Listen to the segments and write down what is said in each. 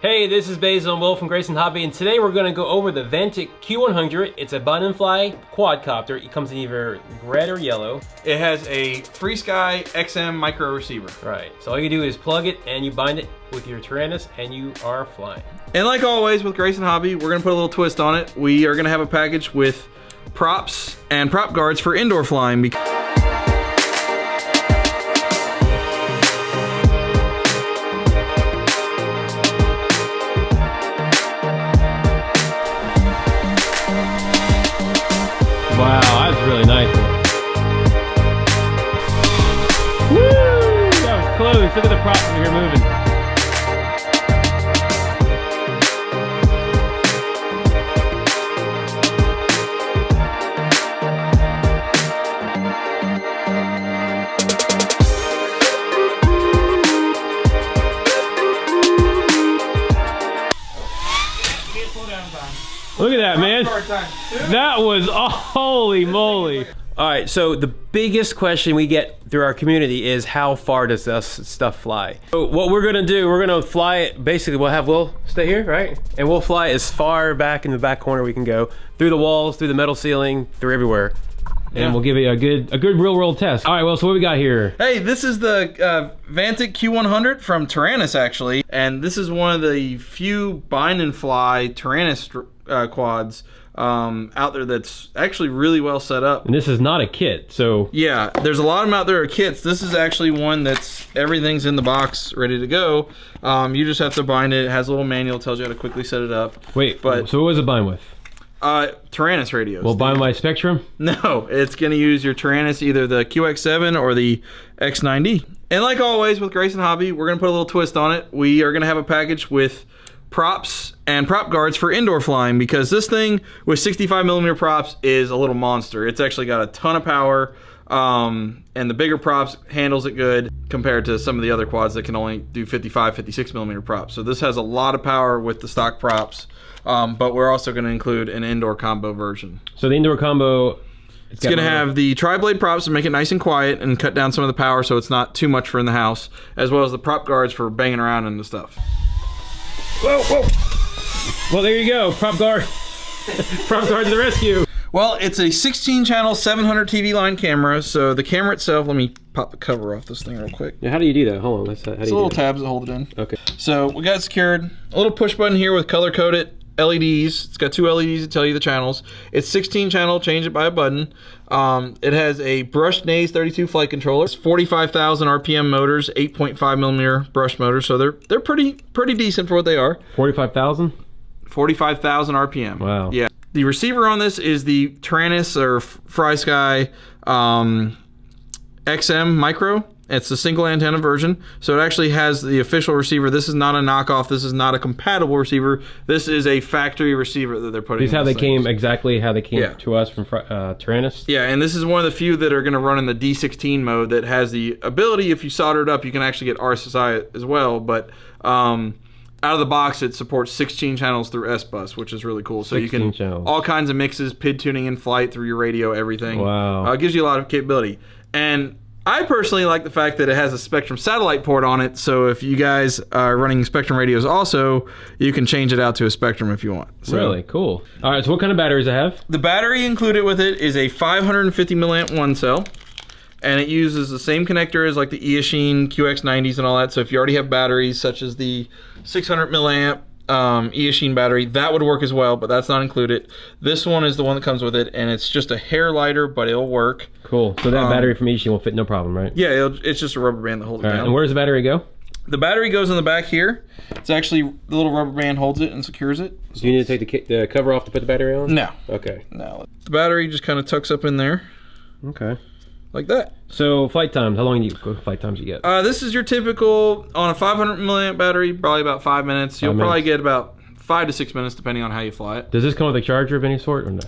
Hey, this is Basil and Will from Grayson Hobby, and today we're going to go over the Vantec q100. It's a button and fly quadcopter. It comes in either red or yellow. It has a FrSky XM micro receiver. Right, so all you do is plug it and you bind it with your Tyrannus and you are flying. And like always with Grayson Hobby, we're going to put a little twist on it. We are going to have a package with props and prop guards for indoor flying. Wow, that's really nice. Woo! That was close. Look at the props over here moving. Look at that, man. That was, oh, holy moly. All right, so the biggest question we get through our community is how far does this stuff fly? So what we're gonna do, we're gonna fly it, basically we'll have Will stay here, right? And we'll fly as far back in the back corner we can go, through the walls, through the metal ceiling, through everywhere. And we'll give it a good real world test. All right, well, so what we got here? Hey, this is the Vantec q100 from Tyrannus, actually. And this is one of the few bind and fly Tyrannus quads out there that's actually really well set up. And this is not a kit, so. Yeah, there's a lot of them out there are kits. This is actually one that's, everything's in the box, ready to go. You just have to bind it. It has a little manual, tells you how to quickly set it up. Wait, but so what was it bind with? Tyrannus radios. Well, bind my Spectrum? No, it's gonna use your Tyrannus, either the QX7 or the X9D. And like always with Grayson Hobby, we're gonna put a little twist on it. We are gonna have a package with props and prop guards for indoor flying, because this thing with 65mm props is a little monster. It's actually got a ton of power, and the bigger props handles it good compared to some of the other quads that can only do 55, 56mm props. So this has a lot of power with the stock props, but we're also going to include an indoor combo version. So the indoor combo, it's going to have the TriBlade props to make it nice and quiet and cut down some of the power so it's not too much for in the house, as well as the prop guards for banging around into stuff. Whoa, whoa. Well, there you go, prop guard. Prop guard to the rescue. Well, it's a 16-channel 700 TV line camera, so the camera itself, let me pop the cover off this thing real quick. Yeah, how do you do that? Hold on, how do you do little that? tabs that hold it in. Okay. So we got it secured. A little push button here with color-coded LEDs. It's got two LEDs that tell you the channels. It's 16-channel, change it by a button. It has a brushed Naze 32 flight controller. It's 45,000 RPM motors, 8.5mm brush motors, so they're pretty decent for what they are. 45,000? 45,000 RPM. Wow. Yeah. The receiver on this is the Tyrannus or FrSky XM micro. It's the single antenna version, so it actually has the official receiver. This is not a knockoff. This is not a compatible receiver. This is a factory receiver that they're putting. These how they came, exactly how they came to us from Tyrannus. Yeah, and this is one of the few that are going to run in the D16 mode that has the ability, if you solder it up, you can actually get RSSI as well. But out of the box, it supports 16 channels through S-Bus, which is really cool. So you can all kinds of mixes, PID tuning in flight through your radio, everything. Wow. It gives you a lot of capability. And I personally like the fact that it has a Spectrum satellite port on it, so if you guys are running Spectrum radios also, you can change it out to a Spectrum if you want. So, really? Cool. All right, so what kind of batteries does it have? The battery included with it is a 550 milliamp one cell, and it uses the same connector as like the Eachine QX90s and all that, so if you already have batteries such as the 600 milliamp Eachine battery, that would work as well, but that's not included. This one is the one that comes with it, and it's just a hair lighter, but it'll work. Cool. So that battery from Eachine will fit no problem, right? Yeah, it's just a rubber band that holds it down. And where does the battery go? The battery goes in the back here. It's actually, the little rubber band holds it and secures it. Do you need to take the cover off to put the battery on? No. Okay. No. The battery just kind of tucks up in there. Okay. Like that. So flight times, how long do you flight times you get? This is your typical, on a 500 milliamp battery, probably about 5 minutes. You'll probably get about 5 to 6 minutes depending on how you fly it. Does this come with a charger of any sort or no?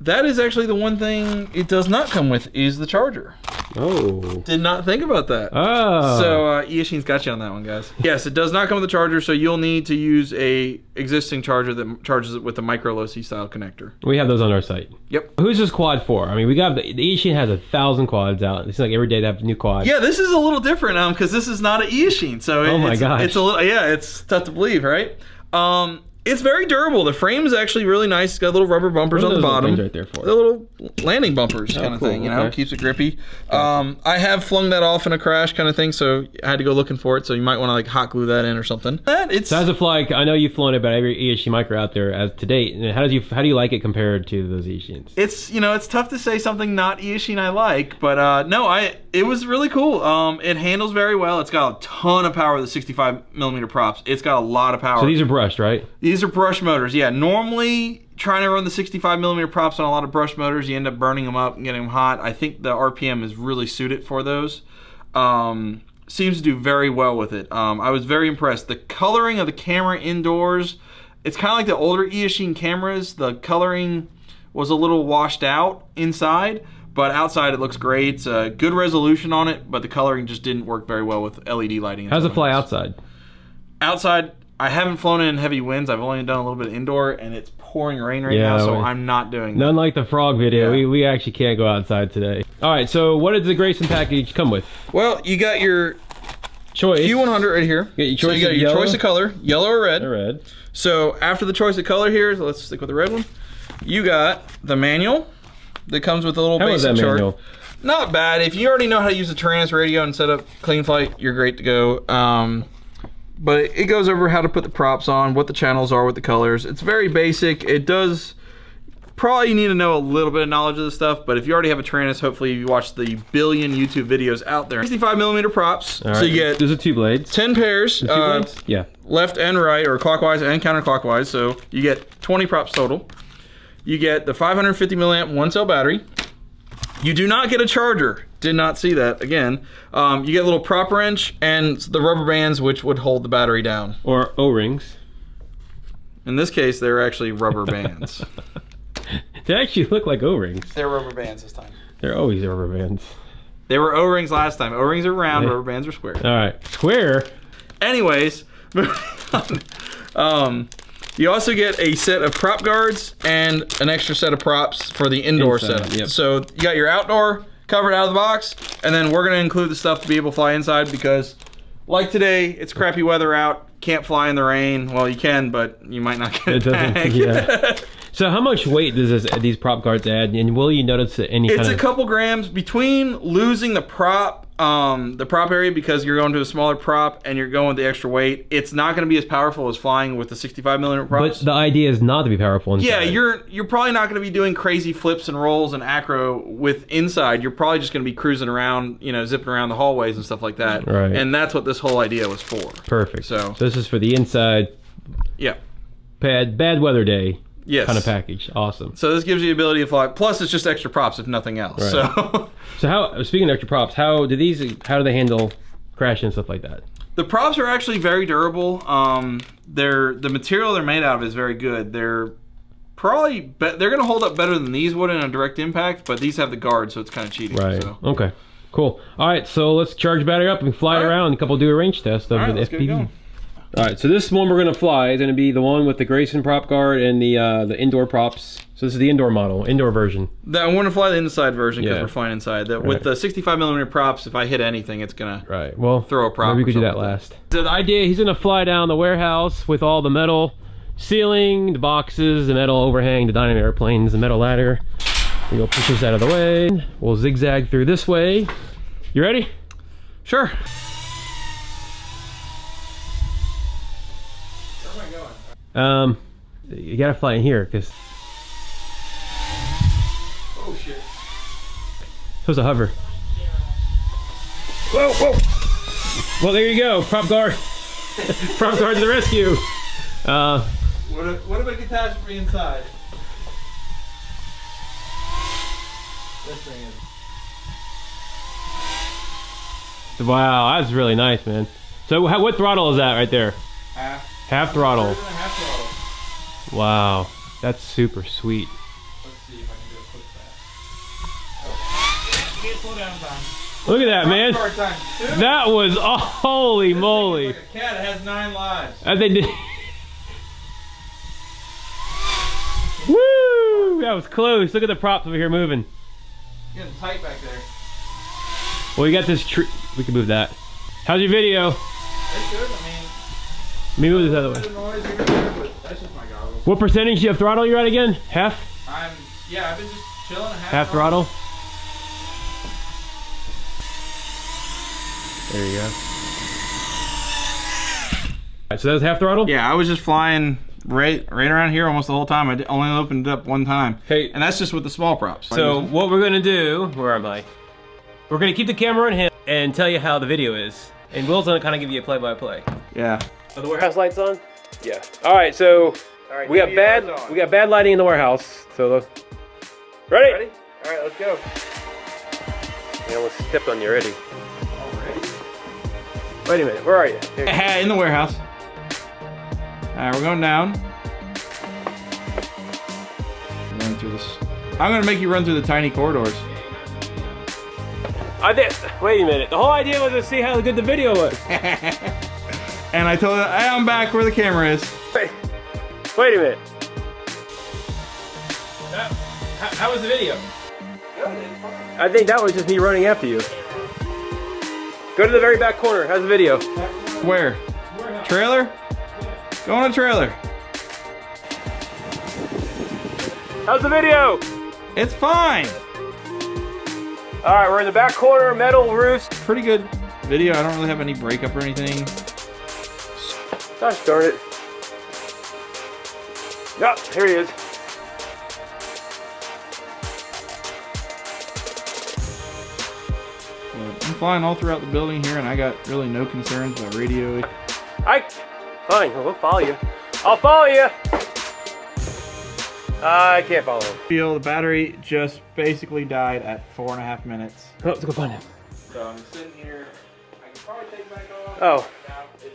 that is actually the one thing it does not come with is the charger. Oh. Did not think about that. Oh. So Eachines got you on that one, guys. Yes, it does not come with a charger, so you'll need to use a existing charger that charges it with a micro low-C style connector. We have those on our site. Yep. Who's this quad for? I mean, we got the Eachine has 1,000 quads out. It's like every day they have a new quad. Yeah, this is a little different because this is not an Eachine. So oh my gosh. It's a little, yeah, it's tough to believe, right? It's very durable. The frame is actually really nice. It's got little rubber bumpers on the bottom. Right there for? The little landing bumpers kind of thing, you know, keeps it grippy. I have flung that off in a crash kind of thing, so I had to go looking for it. So you might want to like hot glue that in or something. So as a fly, I know you've flown about every EHC micro out there as to date. And how do you like it compared to those Eachines? It's it's tough to say something not Eachine I like, but no, it was really cool. It handles very well. It's got a ton of power with the 65mm props. It's got a lot of power. So these are brushed, right? These are brush motors, yeah. Normally, trying to run the 65mm props on a lot of brush motors, you end up burning them up and getting them hot. I think the RPM is really suited for those. Seems to do very well with it. I was very impressed. The coloring of the camera indoors, it's kind of like the older Eachine cameras. The coloring was a little washed out inside, but outside it looks great. It's a good resolution on it, but the coloring just didn't work very well with LED lighting. How's it fly outside? Outside, I haven't flown in heavy winds. I've only done a little bit of indoor, and it's pouring rain right now, so I'm not doing that. Unlike the frog video, we actually can't go outside today. All right, so what did the Grayson package come with? Well, you got your choice q100 right here. You got your choice of color, yellow or red. Red. So after the choice of color here, so let's stick with the red one. You got the manual that comes with a little basic chart. Manual? Not bad. If you already know how to use the Taranis radio and set up clean flight, you're great to go. But it goes over how to put the props on, what the channels are with the colors. It's very basic. It does probably need to know a little bit of knowledge of this stuff, but if you already have a Taranis, hopefully you watch the billion YouTube videos out there. 65mm props. All right. So you get there's 2 blades. 10 pairs. 2 blades? Yeah. Left and right, or clockwise and counterclockwise. So you get 20 props total. You get the 550 milliamp 1-cell battery. You do not get a charger. Did not see that again. You get a little prop wrench and the rubber bands which would hold the battery down. Or O-rings. In this case, they're actually rubber bands. They actually look like O-rings. They're rubber bands this time. They're always rubber bands. They were O-rings last time. O-rings are round, rubber bands are square. All right, square. Anyways, moving on. You also get a set of prop guards and an extra set of props for the indoor setup. Yep. So you got your outdoor covered out of the box, and then we're gonna include the stuff to be able to fly inside because, like today, it's crappy weather out. Can't fly in the rain. Well, you can, but you might not get it back. Yeah. So how much weight does these prop guards add, and will you notice any It's a couple grams between losing the prop area because you're going to a smaller prop and you're going with the extra weight. It's not going to be as powerful as flying with the 65mm props. But the idea is not to be powerful inside. Yeah, you're probably not going to be doing crazy flips and rolls and acro with inside. You're probably just going to be cruising around, zipping around the hallways and stuff like that. Right. And that's what this whole idea was for. Perfect. So this is for the inside. Yeah. Bad weather day. Yes. Kind of package. Awesome. So this gives you the ability to fly. Plus, it's just extra props if nothing else. Right. So how? Speaking of extra props, how do they handle crashing and stuff like that? The props are actually very durable. The material they're made out of is very good. They're probably they're going to hold up better than these would in a direct impact, but these have the guard, so it's kind of cheating. Right. So. Okay. Cool. All right. So let's charge battery up and fly it around. A couple do a range test of the FPV. All right, so this one we're gonna fly is gonna be the one with the Grayson PropGuard and the indoor props. So this is the indoor model, indoor version. I want to fly the inside version because we're flying inside. With the 65mm props, if I hit anything, it's gonna throw a prop. Maybe we could do that last. So the idea, he's gonna fly down the warehouse with all the metal ceiling, the boxes, the metal overhang, the dynamo airplanes, the metal ladder. We'll push this out of the way. We'll zigzag through this way. You ready? Sure. You gotta fly in here, because... Oh, shit. Supposed to hover. Whoa, whoa! Well, there you go, PropGuard. PropGuard to the rescue. What about catastrophe inside? This thing is... Wow, that's really nice, man. So what throttle is that right there? Half throttle. Half throttle. Wow, that's super sweet. Let's see if I can slow down time. Look at that, man. That was, oh, holy moly. Like a cat, it has 9 lives. I think. Woo! That was close. Look at the props over here moving. Getting tight back there. Well, you got this tree. We can move that. How's your video? It's good. I mean, Let me move this other way. noise here and there, but that's just my goggles. What percentage do you have throttle you're at again? Half? Yeah, I've been just chilling at Half throttle? There you go. Alright, so that was half throttle? Yeah, I was just flying right around here almost the whole time. I only opened it up one time. Hey. And that's just with the small props. So what we're gonna do, where am I? We're gonna keep the camera on him and tell you how the video is. And Will's gonna kind of give you a play-by-play. Yeah. Are the warehouse lights on? Yeah. Alright, so we got bad lighting in the warehouse. So ready? Ready? Alright, let's go. I almost stepped on you already. Wait a minute, where are you? Here. In the warehouse. Alright, we're going down. Run through this. I'm gonna make you run through the tiny corridors. Wait a minute. The whole idea was to see how good the video was. And I told her, hey, I'm back where the camera is. Wait a minute. How was the video? I think that was just me running after you. Go to the very back corner. How's the video? Where? Trailer? Go on a trailer. How's the video? It's fine. All right, we're in the back corner, metal roofs. Pretty good video. I don't really have any breakup or anything. Gosh darn it. Yep, here he is. I'm flying all throughout the building here, and I got really no concerns about radio. Fine, we'll follow you. I'll follow you. I can't follow him. The battery just basically died at 4.5 minutes. Oh, let's go find him. So I'm sitting here. I can probably take it back off. Oh. Now it's dead.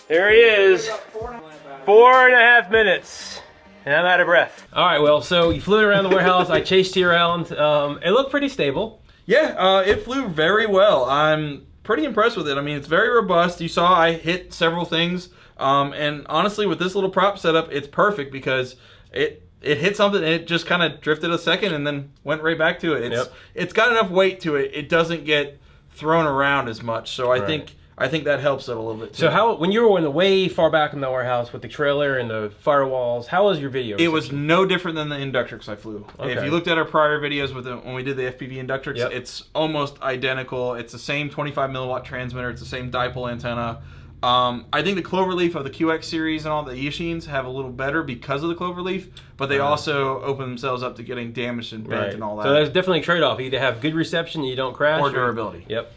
Here he is. 4.5 minutes. And I'm out of breath. All right, well, so you flew around the warehouse. I chased you around. It looked pretty stable. Yeah, it flew very well. I'm pretty impressed with it. I mean, it's very robust. You saw I hit several things. And honestly, with this little prop setup, it's perfect because it hit something and it just kind of drifted a second and then went right back to it. It's got enough weight to it. It doesn't get thrown around as much. So I think that helps it a little bit too. So when you were in the way far back in the warehouse with the trailer and the firewalls, how was your video? It was no different than the Inductrix I flew. Okay. If you looked at our prior videos when we did the FPV Inductrix, it's almost identical. It's the same 25 milliwatt transmitter. It's the same dipole antenna. I think the cloverleaf of the QX series and all the Yashins have a little better because of the cloverleaf, but they also open themselves up to getting damaged and bent and all that. So there's definitely a trade-off. You either have good reception and you don't crash. Or durability. Yep.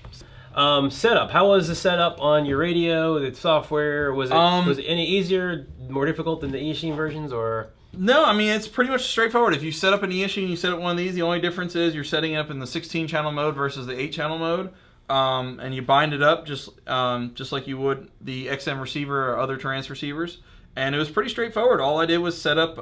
Setup. How was the setup on your radio, the software? Was it any easier, more difficult than the Yashin versions, or? No, I mean, it's pretty much straightforward. If you set up an Yashin and you set up one of these, the only difference is you're setting it up in the 16-channel mode versus the 8-channel mode. And you bind it up just like you would the XM receiver or other trans receivers, and it was pretty straightforward. All I did was set up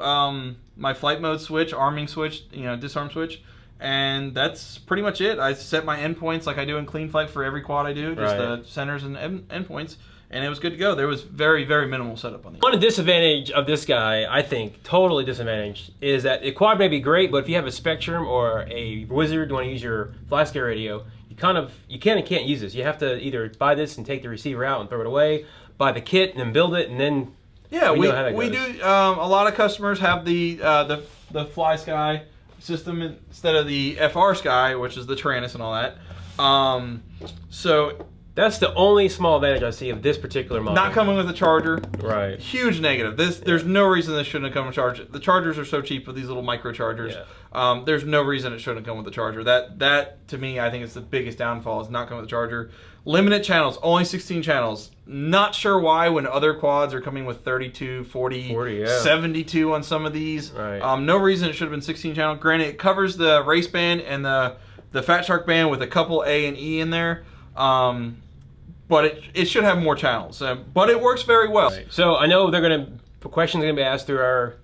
my flight mode switch, arming switch, disarm switch, and that's pretty much it. I set my endpoints like I do in Clean Flight for every quad I do, just the centers and endpoints, and it was good to go. There was very, very minimal setup on these. One disadvantage of this guy, I think, totally disadvantaged, is that the quad may be great, but if you have a Spectrum or a Wizard, you want to use your FlySky radio, you can't use this. You have to either buy this and take the receiver out and throw it away, buy the kit and then build it, and then we do. A lot of customers have the FlySky system instead of the FrSky, which is the Taranis and all that. So that's the only small advantage I see of this particular model. Not coming with a charger. Right. Huge negative. There's no reason this shouldn't have come with a charger. The chargers are so cheap with these little micro chargers. Yeah. There's no reason it shouldn't come with a charger. That to me, I think is the biggest downfall, is not coming with a charger. Limited channels, only 16 channels. Not sure why when other quads are coming with 32, 40 72 on some of these. Right. No reason it should have been 16 channel. Granted, it covers the race band and the Fat Shark band with a couple A and E in there. But it should have more channels. But it works very well. Right. So I know questions are going to be asked through our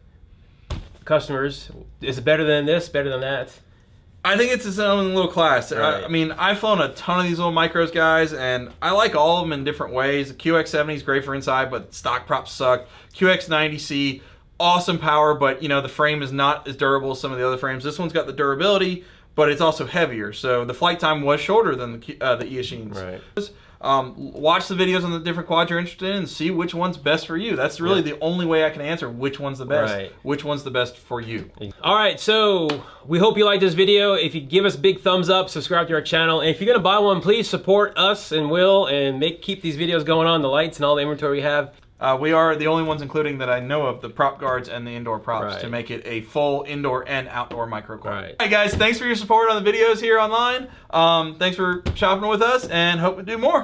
customers. Is it better than this, better than that? I think it's its own little class. Right. I mean, I've flown a ton of these little micros, guys, and I like all of them in different ways. The QX70 is great for inside, but stock props suck. QX90C, awesome power, but you know the frame is not as durable as some of the other frames. This one's got the durability, but it's also heavier, so the flight time was shorter than the Eachines. Right. Watch the videos on the different quads you're interested in and see which one's best for you. That's really the only way I can answer which one's the best. Right. Which one's the best for you. All right, so we hope you liked this video. If you give us a big thumbs up, subscribe to our channel, and if you're gonna buy one, please support us and Will, and keep these videos going on, the lights and all the inventory we have. We are the only ones, including that I know of, the prop guards and the indoor props to make it a full indoor and outdoor micro quad. Right. All right, guys, thanks for your support on the videos here online. Thanks for shopping with us, and hope to do more.